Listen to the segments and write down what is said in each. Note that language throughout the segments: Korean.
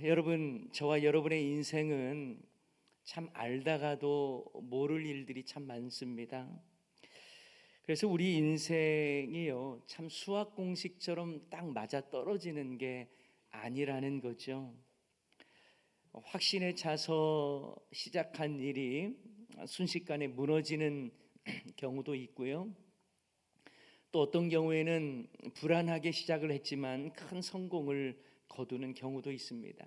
여러분, 저와 여러분의 인생은 참 알다가도 모를 일들이 참 많습니다. 그래서 우리 인생이요, 참 수학 공식처럼 딱 맞아 떨어지는 게 아니라는 거죠. 확신에 차서 시작한 일이 순식간에 무너지는 경우도 있고요. 또 어떤 경우에는 불안하게 시작을 했지만 큰 성공을 거두는 경우도 있습니다.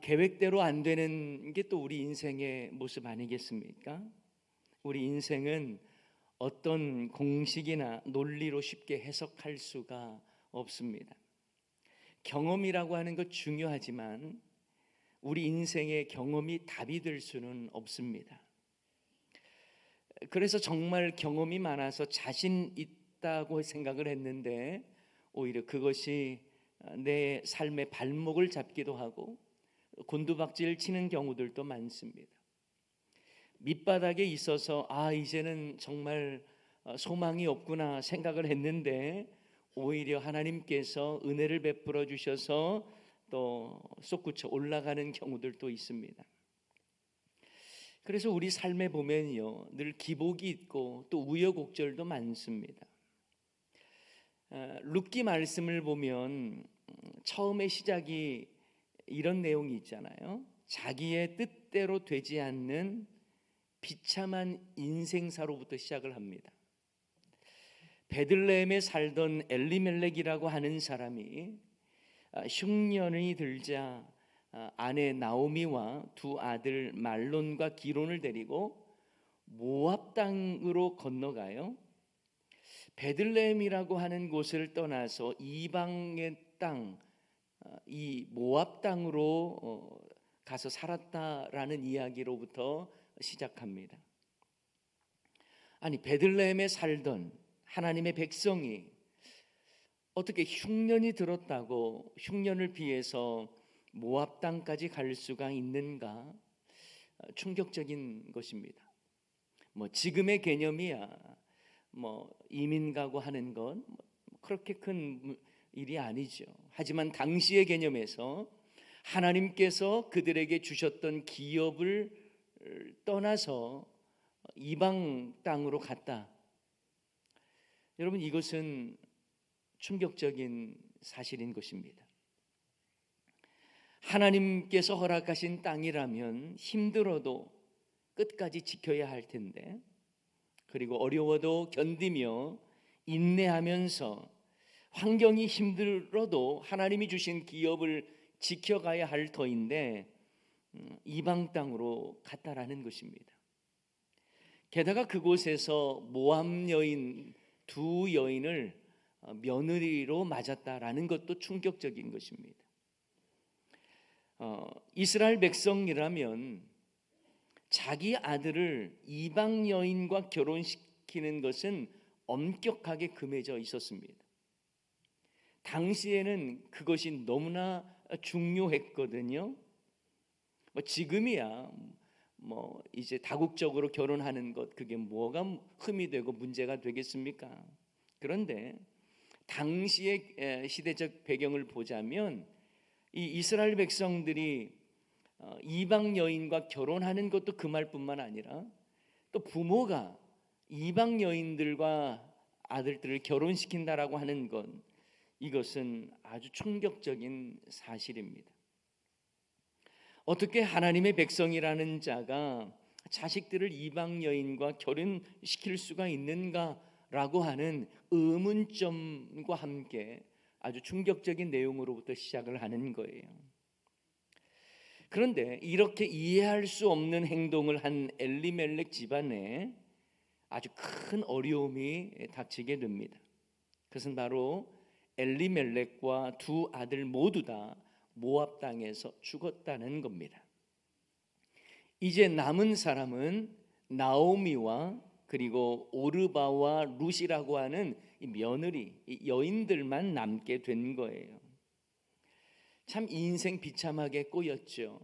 계획대로 안 되는 게 또 우리 인생의 모습 아니겠습니까? 우리 인생은 어떤 공식이나 논리로 쉽게 해석할 수가 없습니다. 경험이라고 하는 것 중요하지만 우리 인생의 경험이 답이 될 수는 없습니다. 그래서 정말 경험이 많아서 자신 있다고 생각을 했는데 오히려 그것이 내 삶의 발목을 잡기도 하고 곤두박질 치는 경우들도 많습니다. 밑바닥에 있어서 이제는 정말 소망이 없구나 생각을 했는데 오히려 하나님께서 은혜를 베풀어 주셔서 또 솟구쳐 올라가는 경우들도 있습니다. 그래서 우리 삶에 보면요, 늘 기복이 있고 또 우여곡절도 많습니다. 룻기 말씀을 보면 처음에 시작이 이런 내용이 있잖아요. 자기의 뜻대로 되지 않는 비참한 인생사로부터 시작을 합니다. 베들레헴에 살던 엘리멜렉이라고 하는 사람이 흉년이 들자 아내 나오미와 두 아들 말론과 기론을 데리고 모압 땅으로 건너가요. 베들레헴이라고 하는 곳을 떠나서 이방의 땅, 이 모압 땅으로 가서 살았다라는 이야기로부터 시작합니다. 아니, 베들레헴에 살던 하나님의 백성이 어떻게 흉년이 들었다고 흉년을 피해서 모압 땅까지 갈 수가 있는가? 충격적인 것입니다. 지금의 개념이야 이민 가고 하는 건 그렇게 큰 일이 아니죠. 하지만 당시의 개념에서 하나님께서 그들에게 주셨던 기업을 떠나서 이방 땅으로 갔다. 여러분, 이것은 충격적인 사실인 것입니다. 하나님께서 허락하신 땅이라면 힘들어도 끝까지 지켜야 할 텐데, 그리고 어려워도 견디며 인내하면서 환경이 힘들어도 하나님이 주신 기업을 지켜가야 할 터인데 이방 땅으로 갔다라는 것입니다. 게다가 그곳에서 모압 여인 두 여인을 며느리로 맞았다라는 것도 충격적인 것입니다. 이스라엘 백성이라면 자기 아들을 이방 여인과 결혼시키는 것은 엄격하게 금해져 있었습니다. 당시에는 그것이 너무나 중요했거든요. 지금이야 이제 다국적으로 결혼하는 것, 그게 뭐가 흠이 되고 문제가 되겠습니까? 그런데 당시의 시대적 배경을 보자면 이 이스라엘 백성들이 이방 여인과 결혼하는 것도 그 말뿐만 아니라 또 부모가 이방 여인들과 아들들을 결혼시킨다라고 하는 것, 이것은 아주 충격적인 사실입니다. 어떻게 하나님의 백성이라는 자가 자식들을 이방 여인과 결혼시킬 수가 있는가라고 하는 의문점과 함께 아주 충격적인 내용으로부터 시작을 하는 거예요. 그런데 이렇게 이해할 수 없는 행동을 한 엘리멜렉 집안에 아주 큰 어려움이 닥치게 됩니다. 그것은 바로 엘리멜렉과 두 아들 모두 다 모압 땅에서 죽었다는 겁니다. 이제 남은 사람은 나오미와 그리고 오르바와 룻이라고 하는 이 며느리, 이 여인들만 남게 된 거예요. 참 인생 비참하게 꼬였죠.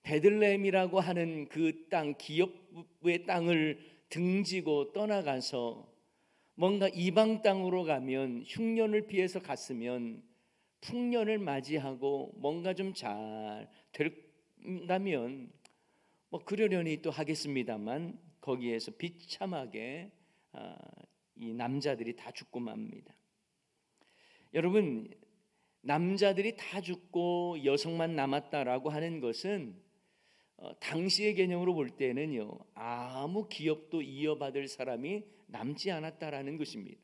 베들레헴이라고 하는 그 땅, 기업의 땅을 등지고 떠나가서 뭔가 이방 땅으로 가면 흉년을 피해서 갔으면 풍년을 맞이하고 뭔가 좀 잘 된다면 뭐 그러려니 또 하겠습니다만 거기에서 비참하게 이 남자들이 다 죽고 맙니다. 여러분, 남자들이 다 죽고 여성만 남았다라고 하는 것은 당시의 개념으로 볼 때는요, 아무 기업도 이어받을 사람이 남지 않았다라는 것입니다.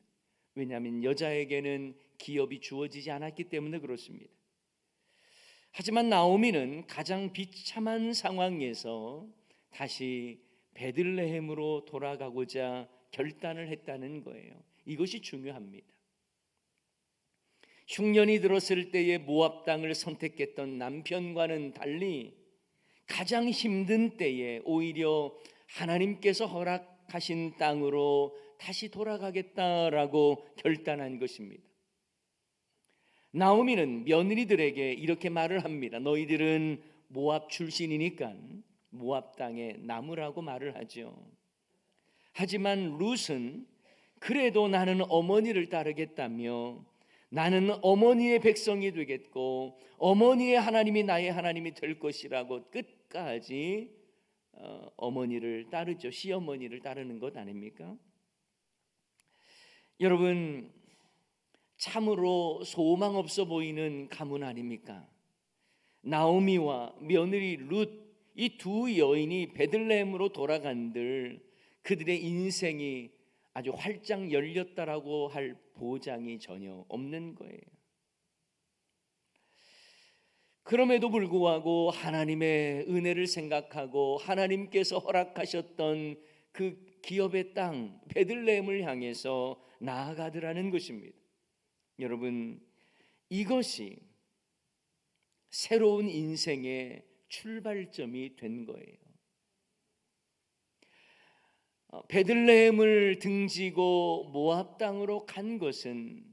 왜냐하면 여자에게는 기업이 주어지지 않았기 때문에 그렇습니다. 하지만 나오미는 가장 비참한 상황에서 다시 베들레헴으로 돌아가고자 결단을 했다는 거예요. 이것이 중요합니다. 흉년이 들었을 때에 모압 땅을 선택했던 남편과는 달리 가장 힘든 때에 오히려 하나님께서 허락하신 땅으로 다시 돌아가겠다라고 결단한 것입니다. 나오미는 며느리들에게 이렇게 말을 합니다. 너희들은 모압 출신이니까 모압 땅에 남으라고 말을 하죠. 하지만 룻은 그래도 나는 어머니를 따르겠다며 나는 어머니의 백성이 되겠고 어머니의 하나님이 나의 하나님이 될 것이라고 끝까지 어머니를 따르죠. 시어머니를 따르는 것 아닙니까? 여러분, 참으로 소망 없어 보이는 가문 아닙니까? 나오미와 며느리 룻, 이 두 여인이 베들레헴으로 돌아간들 그들의 인생이 아주 활짝 열렸다라고 할 보장이 전혀 없는 거예요. 그럼에도 불구하고 하나님의 은혜를 생각하고 하나님께서 허락하셨던 그 기업의 땅 베들레헴을 향해서 나아가더라는 것입니다. 여러분, 이것이 새로운 인생의 출발점이 된 거예요. 베들레헴을 등지고 모압 땅으로 간 것은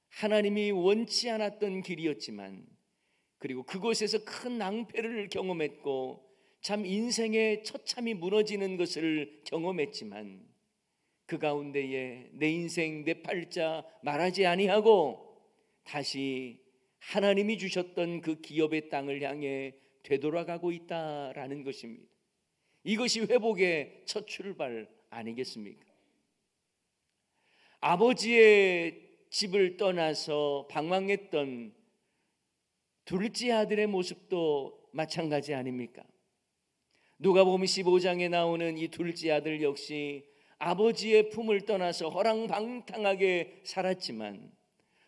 하나님이 원치 않았던 길이었지만, 그리고 그곳에서 큰 낭패를 경험했고 참 인생의 처참이 무너지는 것을 경험했지만, 그 가운데에 내 인생 내 팔자 말하지 아니하고 다시 하나님이 주셨던 그 기업의 땅을 향해 되돌아가고 있다라는 것입니다. 이것이 회복의 첫 출발 아니겠습니까? 아버지의 집을 떠나서 방황했던 둘째 아들의 모습도 마찬가지 아닙니까? 누가복음 15장에 나오는 이 둘째 아들 역시 아버지의 품을 떠나서 허랑방탕하게 살았지만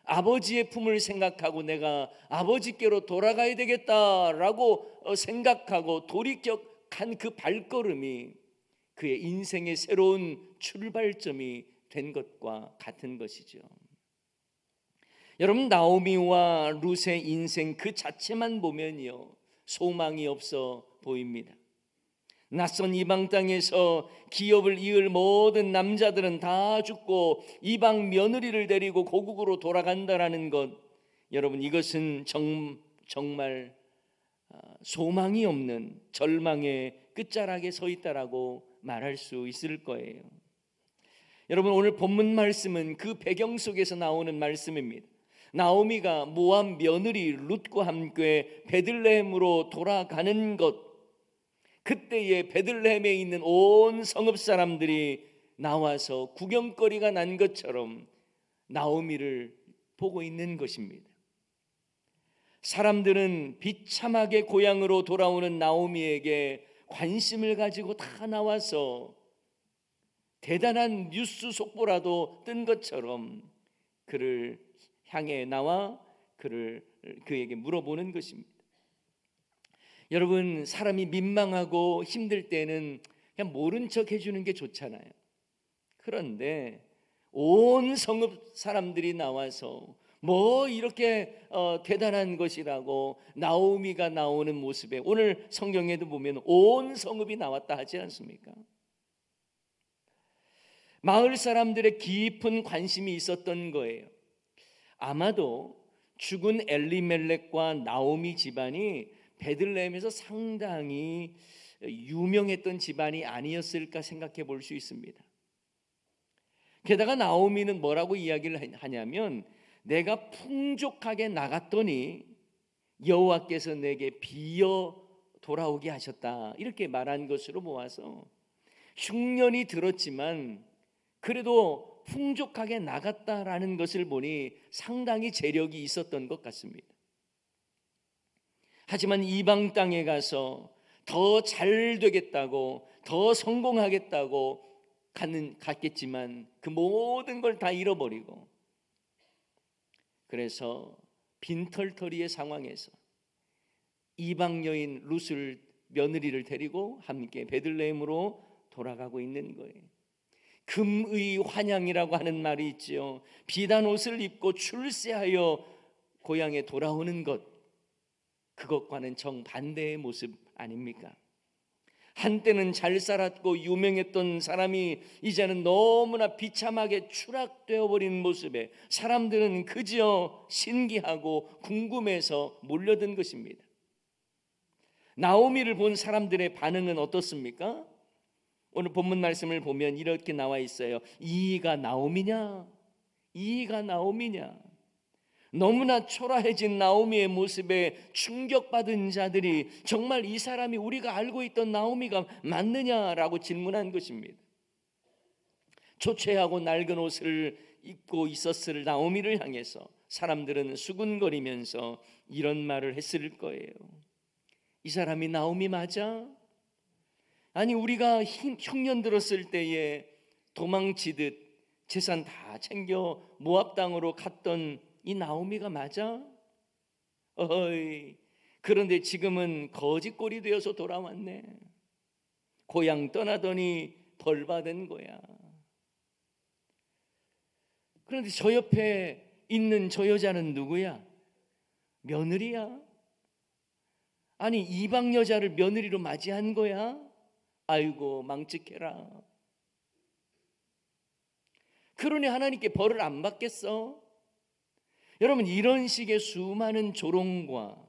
아버지의 품을 생각하고 내가 아버지께로 돌아가야 되겠다라고 생각하고 돌이켜간 그 발걸음이 그의 인생의 새로운 출발점이 된 것과 같은 것이죠. 여러분, 나오미와 룻의 인생 그 자체만 보면요, 소망이 없어 보입니다. 낯선 이방 땅에서 기업을 이을 모든 남자들은 다 죽고 이방 며느리를 데리고 고국으로 돌아간다라는 것, 여러분, 이것은 정말 소망이 없는 절망의 끝자락에 서 있다라고 말할 수 있을 거예요. 여러분, 오늘 본문 말씀은 그 배경 속에서 나오는 말씀입니다. 나오미가 모압 며느리 룻과 함께 베들레헴으로 돌아가는 것, 그때에 베들레헴에 있는 온 성읍 사람들이 나와서 구경거리가 난 것처럼 나오미를 보고 있는 것입니다. 사람들은 비참하게 고향으로 돌아오는 나오미에게 관심을 가지고 다 나와서 대단한 뉴스 속보라도 뜬 것처럼 그를 향해 나와 그에게 물어보는 것입니다. 여러분, 사람이 민망하고 힘들 때는 그냥 모른 척 해주는 게 좋잖아요. 그런데 온 성읍 사람들이 나와서 뭐 이렇게 대단한 것이라고 나오미가 나오는 모습에, 오늘 성경에도 보면 온 성읍이 나왔다 하지 않습니까? 마을 사람들의 깊은 관심이 있었던 거예요. 아마도 죽은 엘리멜렉과 나오미 집안이 베들레헴에서 상당히 유명했던 집안이 아니었을까 생각해 볼 수 있습니다. 게다가 나오미는 뭐라고 이야기를 하냐면, 내가 풍족하게 나갔더니 여호와께서 내게 비어 돌아오게 하셨다, 이렇게 말한 것으로 보아서 흉년이 들었지만 그래도 풍족하게 나갔다라는 것을 보니 상당히 재력이 있었던 것 같습니다. 하지만 이방 땅에 가서 더 잘 되겠다고, 더 성공하겠다고 갔겠지만 그 모든 걸 다 잃어버리고, 그래서 빈털터리의 상황에서 이방 여인 룻을, 며느리를 데리고 함께 베들레헴으로 돌아가고 있는 거예요. 금의 환향이라고 하는 말이 있지요. 비단 옷을 입고 출세하여 고향에 돌아오는 것, 그것과는 정반대의 모습 아닙니까? 한때는 잘 살았고 유명했던 사람이 이제는 너무나 비참하게 추락되어 버린 모습에 사람들은 그저 신기하고 궁금해서 몰려든 것입니다. 나오미를 본 사람들의 반응은 어떻습니까? 오늘 본문 말씀을 보면 이렇게 나와 있어요. 이가 나오미냐? 이가 나오미냐? 너무나 초라해진 나오미의 모습에 충격받은 자들이 정말 이 사람이 우리가 알고 있던 나오미가 맞느냐라고 질문한 것입니다. 초췌하고 낡은 옷을 입고 있었을 나오미를 향해서 사람들은 수군거리면서 이런 말을 했을 거예요. 이 사람이 나오미 맞아? 아니, 우리가 흉년 들었을 때에 도망치듯 재산 다 챙겨 모압 땅으로 갔던 이 나오미가 맞아? 어이, 그런데 지금은 거지꼴이 되어서 돌아왔네. 고향 떠나더니 벌 받은 거야. 그런데 저 옆에 있는 저 여자는 누구야? 며느리야? 아니, 이방 여자를 며느리로 맞이한 거야? 아이고, 망측해라. 그러니 하나님께 벌을 안 받겠어? 여러분, 이런 식의 수많은 조롱과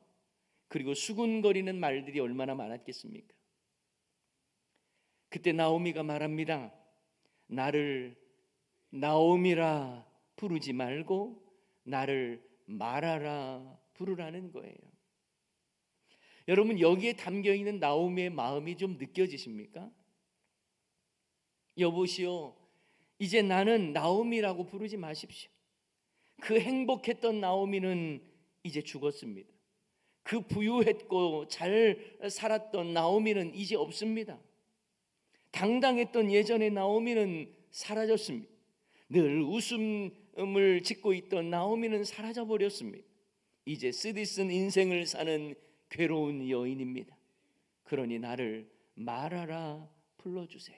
그리고 수군거리는 말들이 얼마나 많았겠습니까? 그때 나오미가 말합니다. 나를 나오미라 부르지 말고 나를 마라라 부르라는 거예요. 여러분, 여기에 담겨있는 나오미의 마음이 좀 느껴지십니까? 여보시오, 이제 나는 나오미라고 부르지 마십시오. 그 행복했던 나오미는 이제 죽었습니다. 그 부유했고 잘 살았던 나오미는 이제 없습니다. 당당했던 예전의 나오미는 사라졌습니다. 늘 웃음을 짓고 있던 나오미는 사라져버렸습니다. 이제 쓰디쓴 인생을 사는 괴로운 여인입니다. 그러니 나를 마라라 불러주세요.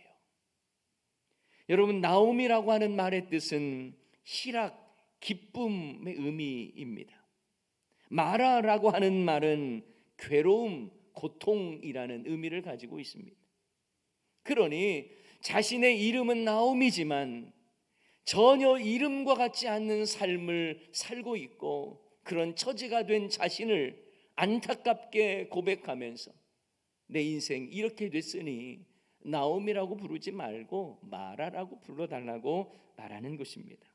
여러분, 나오미라고 하는 말의 뜻은 희락, 기쁨의 의미입니다. 마라라고 하는 말은 괴로움, 고통이라는 의미를 가지고 있습니다. 그러니 자신의 이름은 나오미지만 전혀 이름과 같지 않는 삶을 살고 있고, 그런 처지가 된 자신을 안타깝게 고백하면서 내 인생 이렇게 됐으니 나오미라고 부르지 말고 마라라고 불러달라고 말하는 것입니다.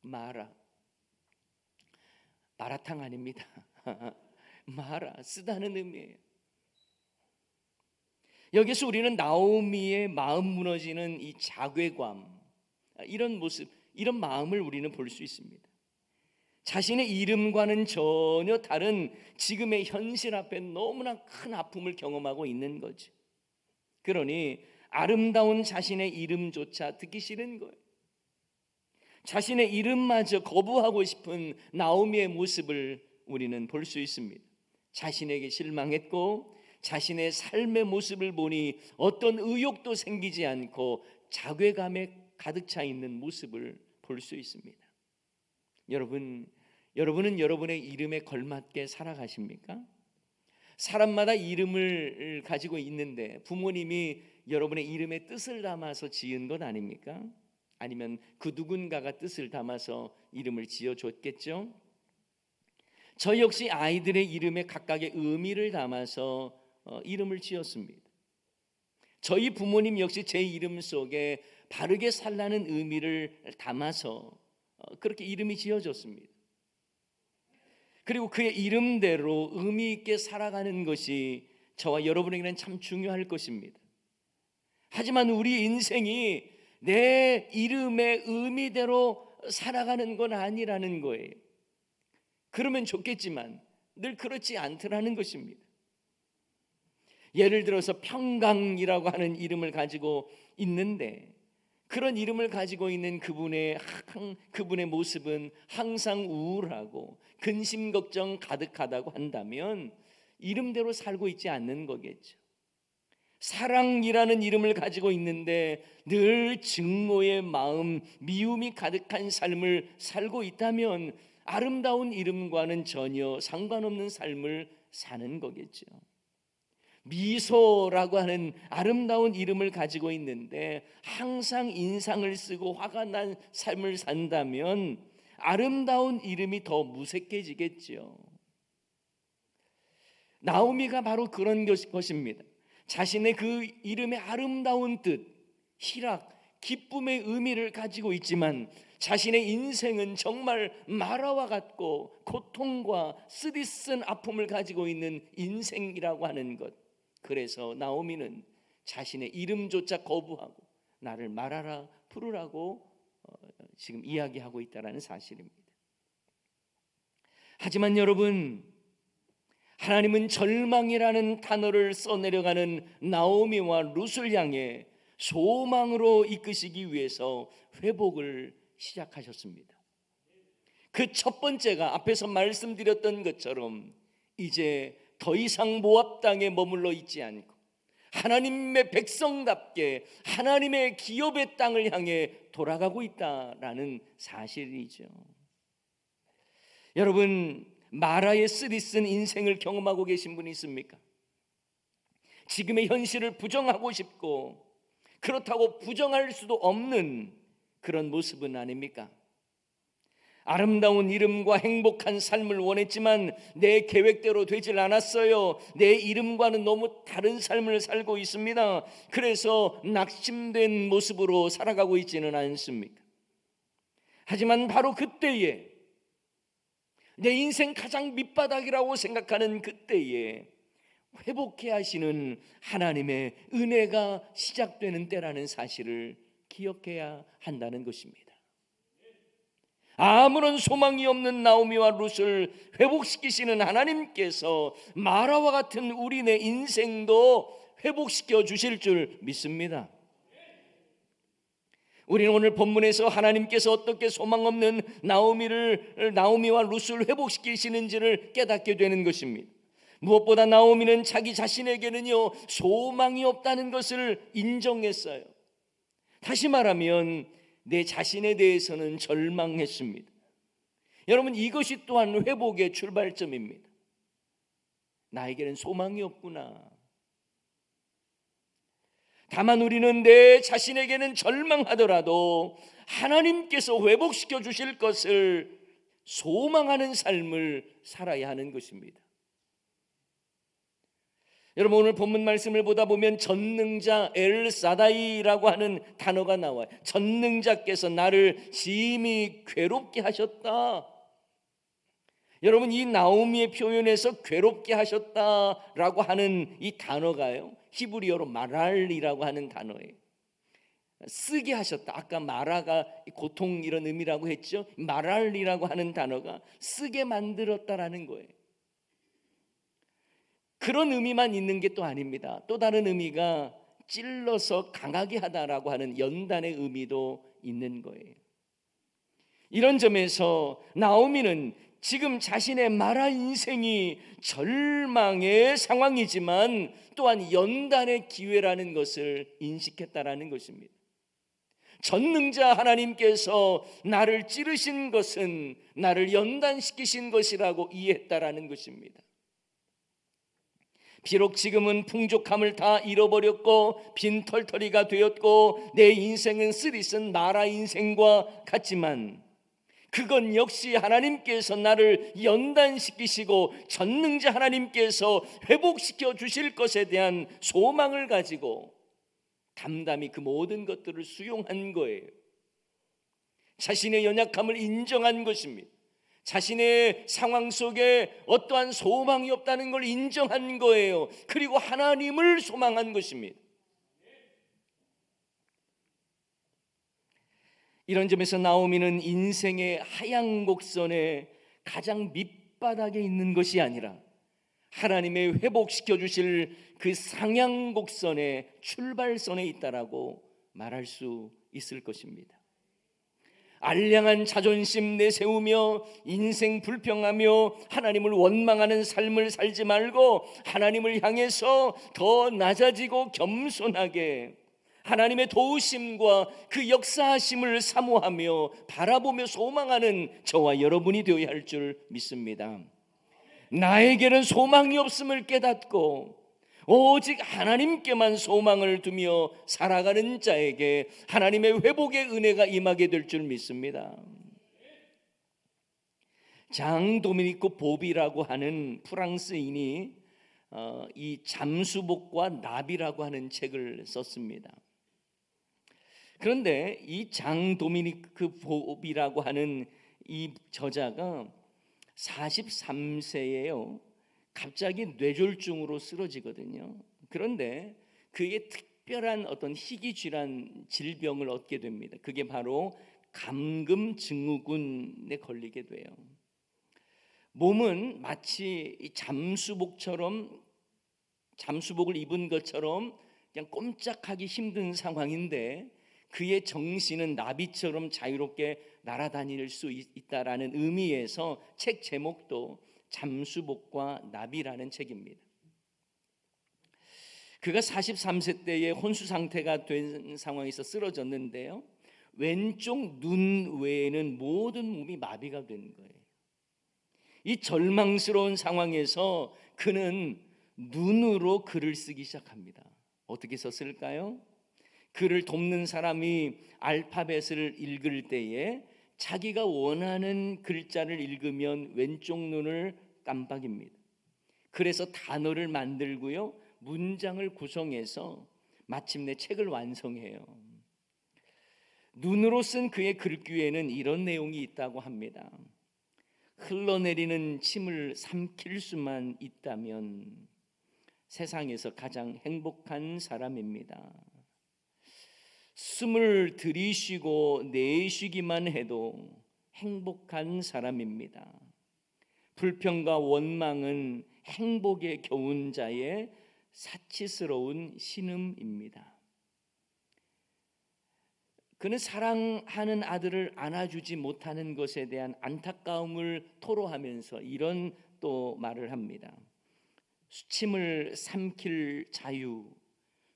마라, 마라탕 아닙니다. 마라, 쓰다는 의미예요. 여기서 우리는 나오미의 마음 무너지는 이 자괴감, 이런 모습, 이런 마음을 우리는 볼 수 있습니다. 자신의 이름과는 전혀 다른 지금의 현실 앞에 너무나 큰 아픔을 경험하고 있는 거죠. 그러니 아름다운 자신의 이름조차 듣기 싫은 거예요. 자신의 이름마저 거부하고 싶은 나오미의 모습을 우리는 볼 수 있습니다. 자신에게 실망했고 자신의 삶의 모습을 보니 어떤 의욕도 생기지 않고 자괴감에 가득 차 있는 모습을 볼 수 있습니다. 여러분은 여러분의 이름에 걸맞게 살아가십니까? 사람마다 이름을 가지고 있는데 부모님이 여러분의 이름에 뜻을 담아서 지은 것 아닙니까? 아니면 그 누군가가 뜻을 담아서 이름을 지어줬겠죠? 저 역시 아이들의 이름에 각각의 의미를 담아서 이름을 지었습니다. 저희 부모님 역시 제 이름 속에 바르게 살라는 의미를 담아서 그렇게 이름이 지어졌습니다. 그리고 그의 이름대로 의미 있게 살아가는 것이 저와 여러분에게는 참 중요할 것입니다. 하지만 우리 인생이 내 이름의 의미대로 살아가는 건 아니라는 거예요. 그러면 좋겠지만 늘 그렇지 않더라는 것입니다. 예를 들어서 평강이라고 하는 이름을 가지고 있는데, 그런 이름을 가지고 있는 그분의 모습은 항상 우울하고 근심 걱정 가득하다고 한다면 이름대로 살고 있지 않는 거겠죠. 사랑이라는 이름을 가지고 있는데 늘 증오의 마음, 미움이 가득한 삶을 살고 있다면 아름다운 이름과는 전혀 상관없는 삶을 사는 거겠죠. 미소라고 하는 아름다운 이름을 가지고 있는데 항상 인상을 쓰고 화가 난 삶을 산다면 아름다운 이름이 더 무색해지겠죠. 나오미가 바로 그런 것입니다. 자신의 그 이름의 아름다운 뜻, 희락, 기쁨의 의미를 가지고 있지만 자신의 인생은 정말 마라와 같고 고통과 쓰디쓴 아픔을 가지고 있는 인생이라고 하는 것. 그래서 나오미는 자신의 이름조차 거부하고 나를 마라라 부르라고 지금 이야기하고 있다는 사실입니다. 하지만 여러분, 하나님은 절망이라는 단어를 써내려가는 나오미와 룻을 향해 소망으로 이끄시기 위해서 회복을 시작하셨습니다. 그 첫 번째가 앞에서 말씀드렸던 것처럼 이제 더 이상 모압 땅에 머물러 있지 않고 하나님의 백성답게 하나님의 기업의 땅을 향해 돌아가고 있다라는 사실이죠. 여러분, 마라의 쓰디쓴 인생을 경험하고 계신 분이 있습니까? 지금의 현실을 부정하고 싶고 그렇다고 부정할 수도 없는 그런 모습은 아닙니까? 아름다운 이름과 행복한 삶을 원했지만 내 계획대로 되질 않았어요. 내 이름과는 너무 다른 삶을 살고 있습니다. 그래서 낙심된 모습으로 살아가고 있지는 않습니까? 하지만 바로 그때에, 내 인생 가장 밑바닥이라고 생각하는 그때에 회복해 하시는 하나님의 은혜가 시작되는 때라는 사실을 기억해야 한다는 것입니다. 아무런 소망이 없는 나오미와 룻을 회복시키시는 하나님께서 마라와 같은 우리네 인생도 회복시켜 주실 줄 믿습니다. 우리는 오늘 본문에서 하나님께서 어떻게 소망 없는 나오미와 룻을 회복시키시는지를 깨닫게 되는 것입니다. 무엇보다 나오미는 자기 자신에게는요 소망이 없다는 것을 인정했어요. 다시 말하면 내 자신에 대해서는 절망했습니다. 여러분, 이것이 또한 회복의 출발점입니다. 나에게는 소망이 없구나. 다만 우리는 내 자신에게는 절망하더라도 하나님께서 회복시켜 주실 것을 소망하는 삶을 살아야 하는 것입니다. 여러분, 오늘 본문 말씀을 보다 보면 전능자 엘사다이라고 하는 단어가 나와요. 전능자께서 나를 심히 괴롭게 하셨다. 여러분, 이 나오미의 표현에서 괴롭게 하셨다라고 하는 이 단어가요, 히브리어로 마랄이라고 하는 단어예요. 쓰게 하셨다. 아까 마라가 고통 이런 의미라고 했죠. 마랄이라고 하는 단어가 쓰게 만들었다라는 거예요. 그런 의미만 있는 게 또 아닙니다. 또 다른 의미가 찔러서 강하게 하다라고 하는 연단의 의미도 있는 거예요. 이런 점에서 나오미는 지금 자신의 마라 인생이 절망의 상황이지만 또한 연단의 기회라는 것을 인식했다라는 것입니다. 전능자 하나님께서 나를 찌르신 것은 나를 연단시키신 것이라고 이해했다라는 것입니다. 비록 지금은 풍족함을 다 잃어버렸고 빈털터리가 되었고 내 인생은 쓰디쓴 마라 인생과 같지만 그건 역시 하나님께서 나를 연단시키시고 전능자 하나님께서 회복시켜 주실 것에 대한 소망을 가지고 담담히 그 모든 것들을 수용한 거예요. 자신의 연약함을 인정한 것입니다. 자신의 상황 속에 어떠한 소망이 없다는 걸 인정한 거예요. 그리고 하나님을 소망한 것입니다. 이런 점에서 나오미는 인생의 하향 곡선의 가장 밑바닥에 있는 것이 아니라 하나님의 회복시켜 주실 그 상향 곡선의 출발선에 있다라고 말할 수 있을 것입니다. 알량한 자존심 내세우며 인생 불평하며 하나님을 원망하는 삶을 살지 말고 하나님을 향해서 더 낮아지고 겸손하게 하나님의 도우심과 그 역사하심을 사모하며 바라보며 소망하는 저와 여러분이 되어야 할 줄 믿습니다. 나에게는 소망이 없음을 깨닫고 오직 하나님께만 소망을 두며 살아가는 자에게 하나님의 회복의 은혜가 임하게 될 줄 믿습니다. 장 도미니크 보비라고 하는 프랑스인이 이 잠수복과 나비라고 하는 책을 썼습니다. 그런데 이 장 도미니크 보비라고 하는 이 저자가 43세예요. 갑자기 뇌졸중으로 쓰러지거든요. 그런데 그게 특별한 어떤 희귀질환 질병을 얻게 됩니다. 그게 바로 감금증후군에 걸리게 돼요. 몸은 마치 잠수복을 입은 것처럼 그냥 꼼짝하기 힘든 상황인데 그의 정신은 나비처럼 자유롭게 날아다닐 수 있다라는 의미에서 책 제목도 잠수복과 나비라는 책입니다. 그가 43세 때에 혼수 상태가 된 상황에서 쓰러졌는데요, 왼쪽 눈 외에는 모든 몸이 마비가 된 거예요. 이 절망스러운 상황에서 그는 눈으로 글을 쓰기 시작합니다. 어떻게 썼을까요? 그를 돕는 사람이 알파벳을 읽을 때에 자기가 원하는 글자를 읽으면 왼쪽 눈을 깜빡입니다. 그래서 단어를 만들고요, 문장을 구성해서 마침내 책을 완성해요. 눈으로 쓴 그의 글귀에는 이런 내용이 있다고 합니다. 흘러내리는 침을 삼킬 수만 있다면 세상에서 가장 행복한 사람입니다. 숨을 들이쉬고 내쉬기만 해도 행복한 사람입니다. 불평과 원망은 행복에 겨운 자의 사치스러운 신음입니다. 그는 사랑하는 아들을 안아주지 못하는 것에 대한 안타까움을 토로하면서 이런 또 말을 합니다. 수침을 삼킬 자유,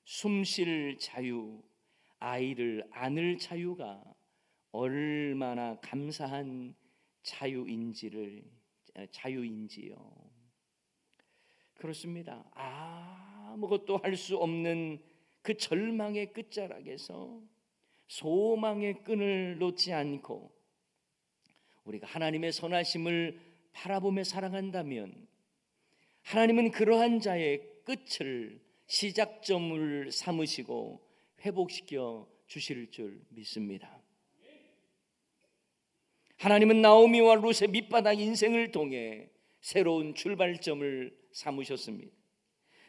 숨쉴 자유, 아이를 안을 자유가 얼마나 감사한 자유인지요. 그렇습니다. 아무것도 할 수 없는 그 절망의 끝자락에서 소망의 끈을 놓지 않고 우리가 하나님의 선하심을 바라보며 살아간다면 하나님은 그러한 자의 끝을 시작점을 삼으시고 회복시켜 주실 줄 믿습니다. 하나님은 나오미와 룻의 밑바닥 인생을 통해 새로운 출발점을 삼으셨습니다.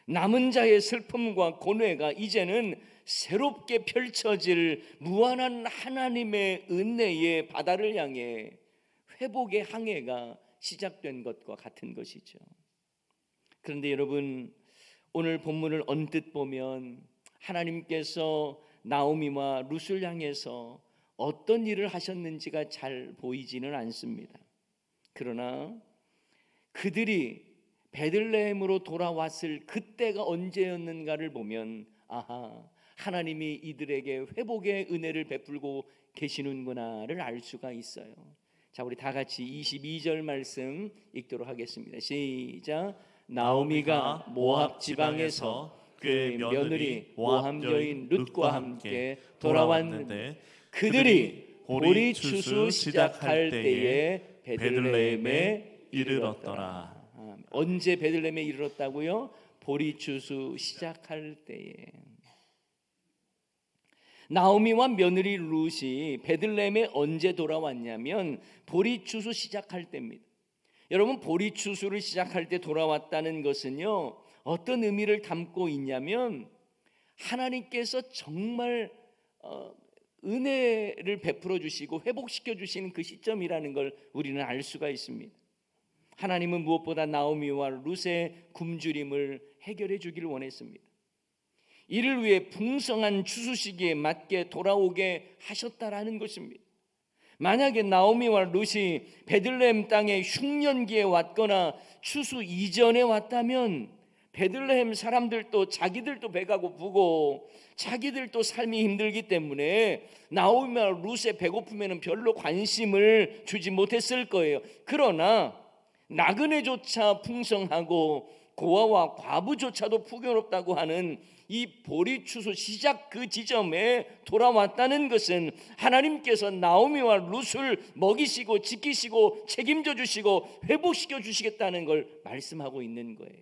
남은 자의 슬픔과 고뇌가 이제는 새롭게 펼쳐질 무한한 하나님의 은혜의 바다를 향해 회복의 항해가 시작된 것과 같은 것이죠. 그런데 여러분, 오늘 본문을 언뜻 보면 하나님께서 나오미와 룻을 향해서 어떤 일을 하셨는지가 잘 보이지는 않습니다. 그러나 그들이 베들레헴으로 돌아왔을 그때가 언제였는가를 보면 하나님이 이들에게 회복의 은혜를 베풀고 계시는구나를 알 수가 있어요. 자, 우리 다 같이 22절 말씀 읽도록 하겠습니다. 시작. 나오미가 모압 지방에서 그의 며느리 모압 여인 룻과 함께 돌아왔는데 그들이 보리 추수 시작할 때에 베들레헴에 이르렀더라. 언제 베들레헴에 이르렀다고요? 보리 추수 시작할 때에. 나오미와 며느리 룻이 베들레헴에 언제 돌아왔냐면 보리추수 시작할 때입니다. 여러분, 보리추수를 시작할 때 돌아왔다는 것은요, 어떤 의미를 담고 있냐면 하나님께서 정말 은혜를 베풀어 주시고 회복시켜 주시는 그 시점이라는 걸 우리는 알 수가 있습니다. 하나님은 무엇보다 나오미와 룻의 굶주림을 해결해 주기를 원했습니다. 이를 위해 풍성한 추수 시기에 맞게 돌아오게 하셨다라는 것입니다. 만약에 나오미와 룻이 베들레헴 땅에 흉년기에 왔거나 추수 이전에 왔다면 베들레헴 사람들도 자기들도 배가 고프고 자기들도 삶이 힘들기 때문에 나오미와 룻의 배고픔에는 별로 관심을 주지 못했을 거예요. 그러나 나그네조차 풍성하고 고아와 과부조차도 풍요롭다고 하는 이 보리추수 시작 그 지점에 돌아왔다는 것은 하나님께서 나오미와 룻을 먹이시고 지키시고 책임져 주시고 회복시켜 주시겠다는 걸 말씀하고 있는 거예요.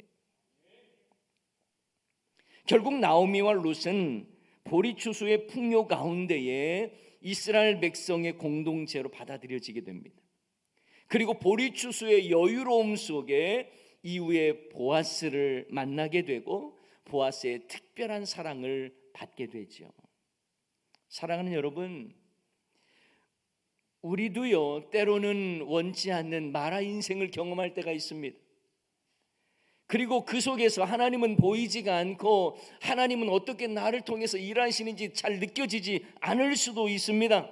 결국 나오미와 룻은 보리추수의 풍요 가운데에 이스라엘 백성의 공동체로 받아들여지게 됩니다. 그리고 보리추수의 여유로움 속에 이후에 보아스를 만나게 되고 보아스의 특별한 사랑을 받게 되죠. 사랑하는 여러분, 우리도요 때로는 원치 않는 마라 인생을 경험할 때가 있습니다. 그리고 그 속에서 하나님은 보이지가 않고 하나님은 어떻게 나를 통해서 일하시는지 잘 느껴지지 않을 수도 있습니다.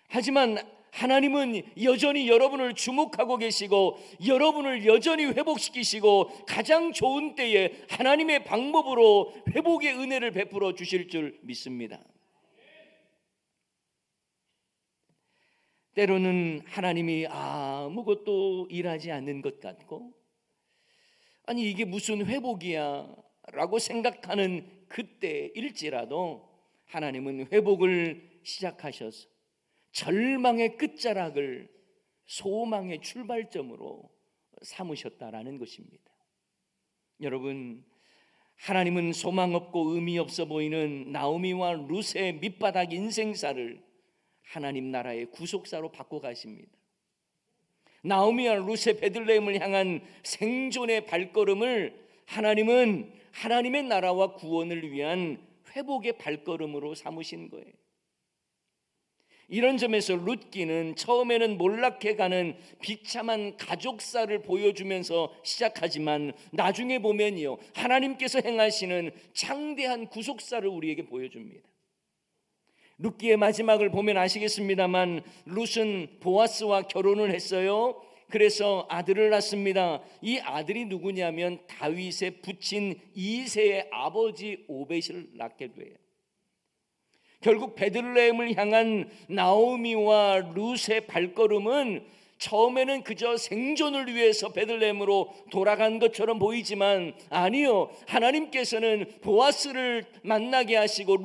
하지만 하나님은 여전히 여러분을 주목하고 계시고 여러분을 여전히 회복시키시고 가장 좋은 때에 하나님의 방법으로 회복의 은혜를 베풀어 주실 줄 믿습니다. 때로는 하나님이 아무것도 일하지 않는 것 같고 아니 이게 무슨 회복이야 라고 생각하는 그때일지라도 하나님은 회복을 시작하셔서 절망의 끝자락을 소망의 출발점으로 삼으셨다라는 것입니다. 여러분, 하나님은 소망 없고 의미 없어 보이는 나오미와 룻의 밑바닥 인생사를 하나님 나라의 구속사로 바꿔 가십니다. 나오미와 룻의 베들레헴을 향한 생존의 발걸음을 하나님은 하나님의 나라와 구원을 위한 회복의 발걸음으로 삼으신 거예요. 이런 점에서 룻기는 처음에는 몰락해가는 비참한 가족사를 보여주면서 시작하지만 나중에 보면요 하나님께서 행하시는 창대한 구속사를 우리에게 보여줍니다. 룻기의 마지막을 보면 아시겠습니다만 룻은 보아스와 결혼을 했어요. 그래서 아들을 낳습니다. 이 아들이 누구냐면 다윗의 부친 이새의 아버지 오벳을 낳게 돼요. 결국 베들레헴을 향한 나오미와 룻의 발걸음은 처음에는 그저 생존을 위해서 베들레헴으로 돌아간 것처럼 보이지만 아니요, 하나님께서는 보아스를 만나게 하시고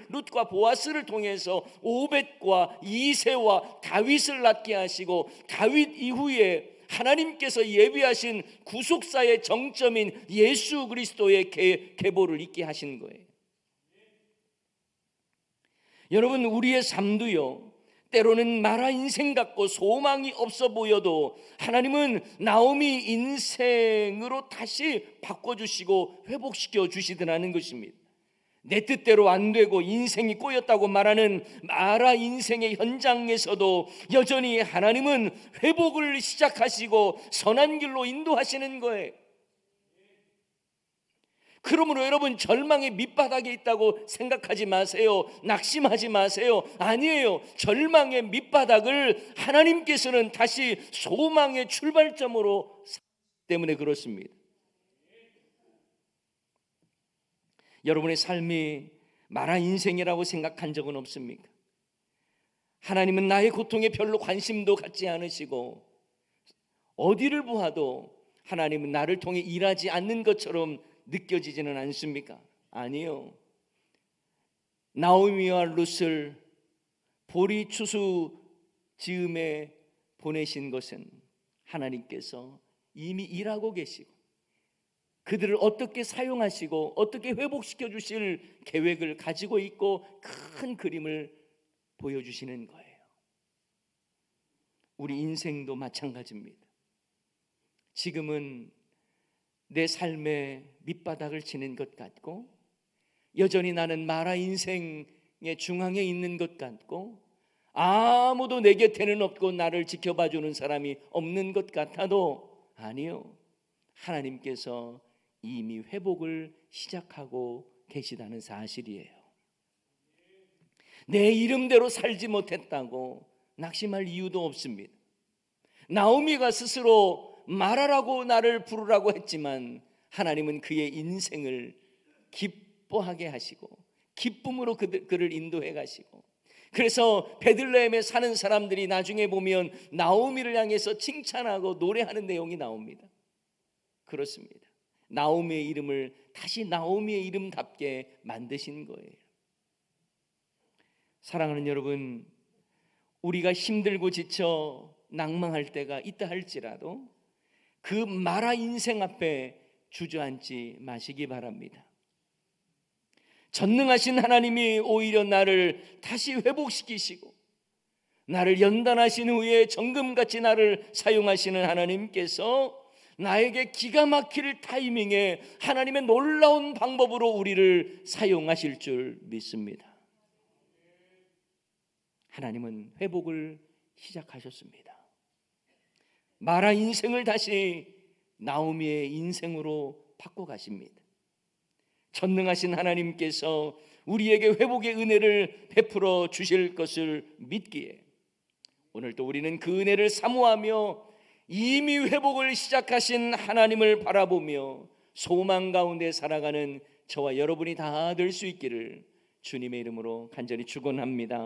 룻과 보아스를 통해서 오벳과 이새와 다윗을 낳게 하시고 다윗 이후에 하나님께서 예비하신 구속사의 정점인 예수 그리스도의 계보를 잇게 하신 거예요. 여러분, 우리의 삶도요 때로는 마라 인생 같고 소망이 없어 보여도 하나님은 나오미 인생으로 다시 바꿔주시고 회복시켜 주시더라는 것입니다. 내 뜻대로 안 되고 인생이 꼬였다고 말하는 마라 인생의 현장에서도 여전히 하나님은 회복을 시작하시고 선한 길로 인도하시는 거예요. 그러므로 여러분 절망의 밑바닥에 있다고 생각하지 마세요. 낙심하지 마세요. 아니에요. 절망의 밑바닥을 하나님께서는 다시 소망의 출발점으로 때문에 그렇습니다. 여러분의 삶이 마라 인생이라고 생각한 적은 없습니까? 하나님은 나의 고통에 별로 관심도 갖지 않으시고 어디를 보아도 하나님은 나를 통해 일하지 않는 것처럼 느껴지지는 않습니까? 아니요. 나오미와 룻을 보리추수 즈음에 보내신 것은 하나님께서 이미 일하고 계시고 그들을 어떻게 사용하시고 어떻게 회복시켜 주실 계획을 가지고 있고 큰 그림을 보여주시는 거예요. 우리 인생도 마찬가지입니다. 지금은 내 삶의 밑바닥을 치는 것 같고 여전히 나는 마라 인생의 중앙에 있는 것 같고 아무도 내 곁에는 없고 나를 지켜봐주는 사람이 없는 것 같아도 아니요, 하나님께서 이미 회복을 시작하고 계시다는 사실이에요. 내 이름대로 살지 못했다고 낙심할 이유도 없습니다. 나오미가 스스로 마라라고 나를 부르라고 했지만 하나님은 그의 인생을 기뻐하게 하시고 기쁨으로 그를 인도해 가시고, 그래서 베들레헴에 사는 사람들이 나중에 보면 나오미를 향해서 칭찬하고 노래하는 내용이 나옵니다. 그렇습니다. 나오미의 이름을 다시 나오미의 이름답게 만드신 거예요. 사랑하는 여러분, 우리가 힘들고 지쳐 낭망할 때가 있다 할지라도 그 마라 인생 앞에 주저앉지 마시기 바랍니다. 전능하신 하나님이 오히려 나를 다시 회복시키시고 나를 연단하신 후에 정금같이 나를 사용하시는 하나님께서 나에게 기가 막힐 타이밍에 하나님의 놀라운 방법으로 우리를 사용하실 줄 믿습니다. 하나님은 회복을 시작하셨습니다. 마라 인생을 다시 나오미의 인생으로 바꿔가십니다. 전능하신 하나님께서 우리에게 회복의 은혜를 베풀어 주실 것을 믿기에 오늘도 우리는 그 은혜를 사모하며 이미 회복을 시작하신 하나님을 바라보며 소망 가운데 살아가는 저와 여러분이 다 될 수 있기를 주님의 이름으로 간절히 축원합니다.